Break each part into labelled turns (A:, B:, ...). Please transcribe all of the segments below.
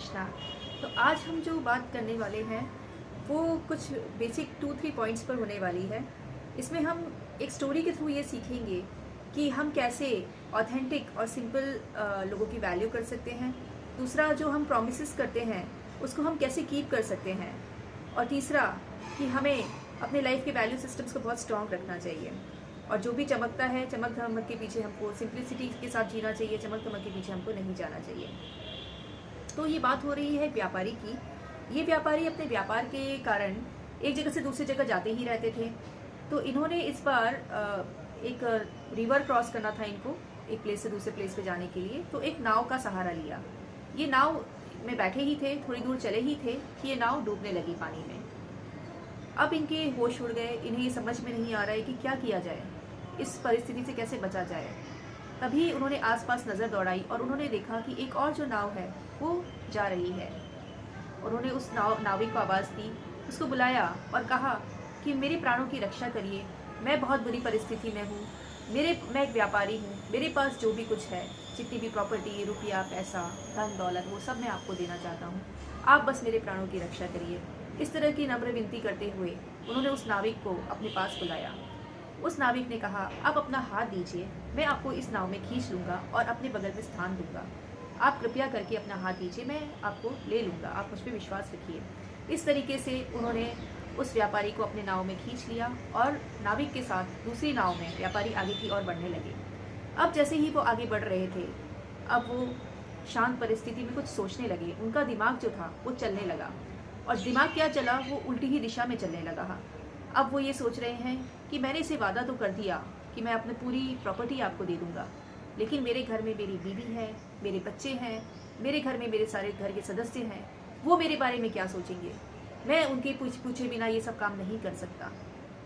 A: कृष्णा। तो आज हम जो बात करने वाले हैं वो कुछ बेसिक 2-3 पॉइंट्स पर होने वाली है। इसमें हम एक स्टोरी के थ्रू ये सीखेंगे कि हम कैसे ऑथेंटिक और सिंपल लोगों की वैल्यू कर सकते हैं। दूसरा, जो हम प्रॉमिसेस करते हैं उसको हम कैसे कीप कर सकते हैं। और तीसरा कि हमें अपने लाइफ के वैल्यू सिस्टम्स को बहुत स्ट्रॉन्ग रखना चाहिए। और जो भी चमकता है, चमक धमक के पीछे हमको सिंप्लिसिटी के साथ जीना चाहिए, चमक धमक के पीछे हमको नहीं जाना चाहिए। तो ये बात हो रही है व्यापारी की। ये व्यापारी अपने व्यापार के कारण एक जगह से दूसरी जगह जाते ही रहते थे। तो इन्होंने इस बार एक रिवर क्रॉस करना था इनको, एक प्लेस से दूसरे प्लेस पे जाने के लिए। तो एक नाव का सहारा लिया। ये नाव में बैठे ही थे, थोड़ी दूर चले ही थे कि ये नाव डूबने लगी पानी में। अब इनके होश उड़ गए। इन्हें ये समझ में नहीं आ रहा है कि क्या किया जाए, इस परिस्थिति से कैसे बचा जाए। तभी उन्होंने आसपास नज़र दौड़ाई और उन्होंने देखा कि एक और जो नाव है वो जा रही है। उन्होंने उस नाविक को आवाज़ दी, उसको बुलाया और कहा कि मेरे प्राणों की रक्षा करिए, मैं बहुत बुरी परिस्थिति में हूँ। मैं एक व्यापारी हूँ, मेरे पास जो भी कुछ है, जितनी भी प्रॉपर्टी, रुपया, पैसा, धन दौलत, वो सब मैं आपको देना चाहता हूँ। आप बस मेरे प्राणों की रक्षा करिए। इस तरह की नम्र विनती करते हुए उन्होंने उस नाविक को अपने पास बुलाया। उस नाविक ने कहा, आप अपना हाथ दीजिए, मैं आपको इस नाव में खींच लूँगा और अपने बगल में स्थान दूंगा। आप कृपया करके अपना हाथ दीजिए, मैं आपको ले लूँगा, आप मुझ पर विश्वास रखिए। इस तरीके से उन्होंने उस व्यापारी को अपने नाव में खींच लिया और नाविक के साथ दूसरी नाव में व्यापारी आगे की ओर बढ़ने लगे। अब जैसे ही वो आगे बढ़ रहे थे, अब वो शांत परिस्थिति में कुछ सोचने लगे। उनका दिमाग जो था वो चलने लगा, और दिमाग क्या चला, वो उल्टी ही दिशा में चलने लगा। अब वो ये सोच रहे हैं कि मैंने इसे वादा तो कर दिया कि मैं अपनी पूरी प्रॉपर्टी आपको दे दूंगा, लेकिन मेरे घर में मेरी बीवी है, मेरे बच्चे हैं, मेरे घर में मेरे सारे घर के सदस्य हैं, वो मेरे बारे में क्या सोचेंगे। मैं उनके पूछे बिना ये सब काम नहीं कर सकता।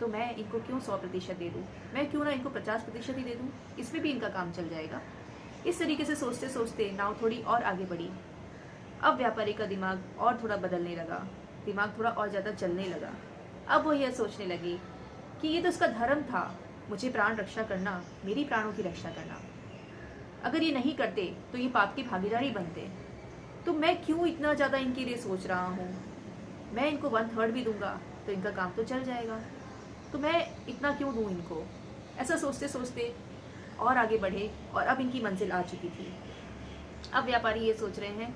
A: तो मैं इनको क्यों 100% दे दूँ, मैं क्यों ना इनको 50% ही दे दूँ, इसमें भी इनका काम चल जाएगा। इस तरीके से सोचते सोचते नाव थोड़ी और आगे बढ़ी। अब व्यापारी का दिमाग और थोड़ा बदलने लगा, दिमाग थोड़ा और ज़्यादा चलने लगा। अब वो यह सोचने लगी कि ये तो इसका धर्म था, मुझे प्राण रक्षा करना, मेरी प्राणों की रक्षा करना। अगर ये नहीं करते तो ये पाप की भागीदारी बनते। तो मैं क्यों इतना ज़्यादा इनके लिए सोच रहा हूँ, मैं इनको 1/3 भी दूंगा तो इनका काम तो चल जाएगा, तो मैं इतना क्यों दूँ इनको। ऐसा सोचते सोचते और आगे बढ़े और अब इनकी मंजिल आ चुकी थी। अब व्यापारी ये सोच रहे हैं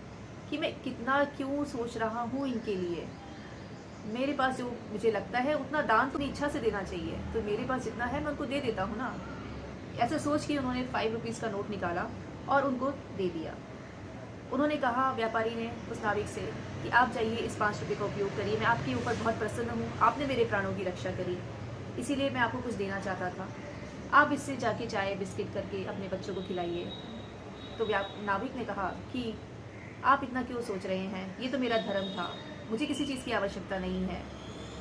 A: कि मैं कितना क्यों सोच रहा हूँ इनके लिए, मेरे पास जो मुझे लगता है उतना दान तो इच्छा से देना चाहिए, तो मेरे पास जितना है मैं उनको दे देता हूँ ना। ऐसा सोच के उन्होंने 5 रुपीज़ का नोट निकाला और उनको दे दिया। उन्होंने कहा, व्यापारी ने उस नाविक से, कि आप जाइए इस 5 रुपये का उपयोग करिए, मैं आपके ऊपर बहुत प्रसन्न हूँ, आपने मेरे प्राणों की रक्षा करी, इसीलिए मैं आपको कुछ देना चाहता था, आप इससे जाके चाय बिस्किट करके अपने बच्चों को खिलाइए। तो नाविक ने कहा कि आप इतना क्यों सोच रहे हैं, ये तो मेरा धर्म था, मुझे किसी चीज़ की आवश्यकता नहीं है,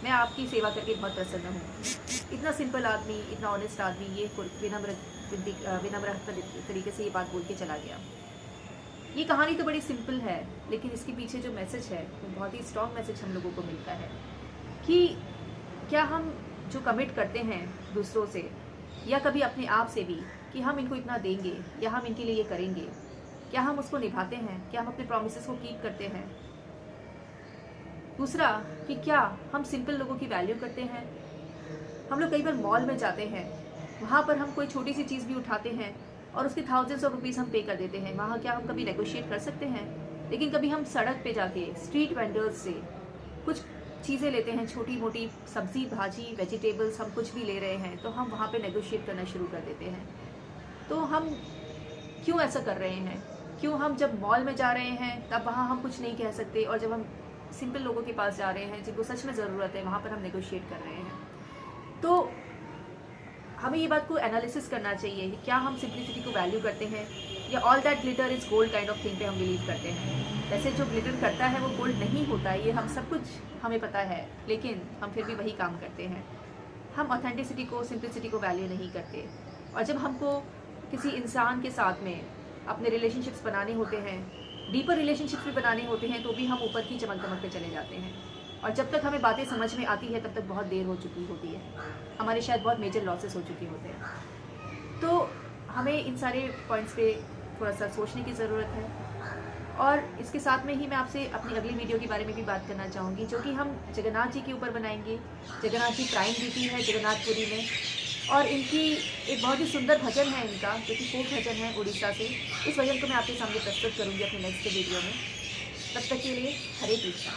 A: मैं आपकी सेवा करके बहुत प्रसन्न हूँ। इतना सिंपल आदमी, इतना ऑनेस्ट आदमी ये विनम्र तरीके से ये बात बोल के चला गया। ये कहानी तो बड़ी सिंपल है, लेकिन इसके पीछे जो मैसेज है वो बहुत ही स्ट्रॉन्ग मैसेज हम लोगों को मिलता है कि क्या हम जो कमिट करते हैं दूसरों से या कभी अपने आप से भी कि हम इनको इतना देंगे या हम इनके लिए ये करेंगे, क्या हम उसको निभाते हैं, क्या हम अपने प्रॉमिसेस को कीप करते हैं। दूसरा कि क्या हम सिंपल लोगों की वैल्यू करते हैं। हम लोग कई बार मॉल में जाते हैं, वहाँ पर हम कोई छोटी सी चीज़ भी उठाते हैं और उसके थाउजेंड्स ऑफ रुपीज़ हम पे कर देते हैं। वहाँ क्या हम कभी नेगोशिएट कर सकते हैं। लेकिन कभी हम सड़क पे जाके स्ट्रीट वेंडर्स से कुछ चीज़ें लेते हैं, छोटी मोटी सब्जी भाजी वेजिटेबल्स, हम कुछ भी ले रहे हैं तो हम वहाँ पे नेगोशिएट करना शुरू कर देते हैं। तो हम क्यों ऐसा कर रहे हैं, क्यों हम जब मॉल में जा रहे हैं तब वहाँ हम कुछ नहीं कह सकते, और जब हम सिंपल लोगों के पास जा रहे हैं जिनको सच में ज़रूरत है वहाँ पर हम नेगोशिएट कर रहे हैं। तो हमें ये बात को एनालिसिस करना चाहिए कि क्या हम सिंप्लिसिटी को वैल्यू करते हैं या all that glitter is gold kind of thing पे हम बिलीव करते हैं। वैसे जो ग्लिटर करता है वो गोल्ड नहीं होता, ये हम सब कुछ हमें पता है, लेकिन हम फिर भी वही काम करते हैं। हम ऑथेंटिसिटी को, सिंप्लिसिटी को वैल्यू नहीं करते। और जब हमको किसी इंसान के साथ में अपने रिलेशनशिप्स बनाने होते हैं, डीपर रिलेशनशिप्स भी बनाने होते हैं, तो भी हम ऊपर की चमक दमक पे चले जाते हैं। और जब तक हमें बातें समझ में आती है तब तक बहुत देर हो चुकी होती है, हमारे शायद बहुत मेजर लॉसेस हो चुके होते हैं। तो हमें इन सारे पॉइंट्स पे थोड़ा सा सोचने की ज़रूरत है और इसके साथ में ही मैं आपसे अपनी अगली वीडियो के बारे में भी बात करना चाहूँगी, जो कि हम जगन्नाथ जी के ऊपर बनाएंगे। जगन्नाथ जी प्राइम डीटी है जगन्नाथपुरी में, और इनकी एक बहुत ही सुंदर भजन है इनका, जो कि फोक भजन है उड़ीसा से। इस भजन को मैं आपके सामने प्रस्तुत करूँगी अपने नेक्स्ट वीडियो में। तब तक के लिए हरे कृष्णा।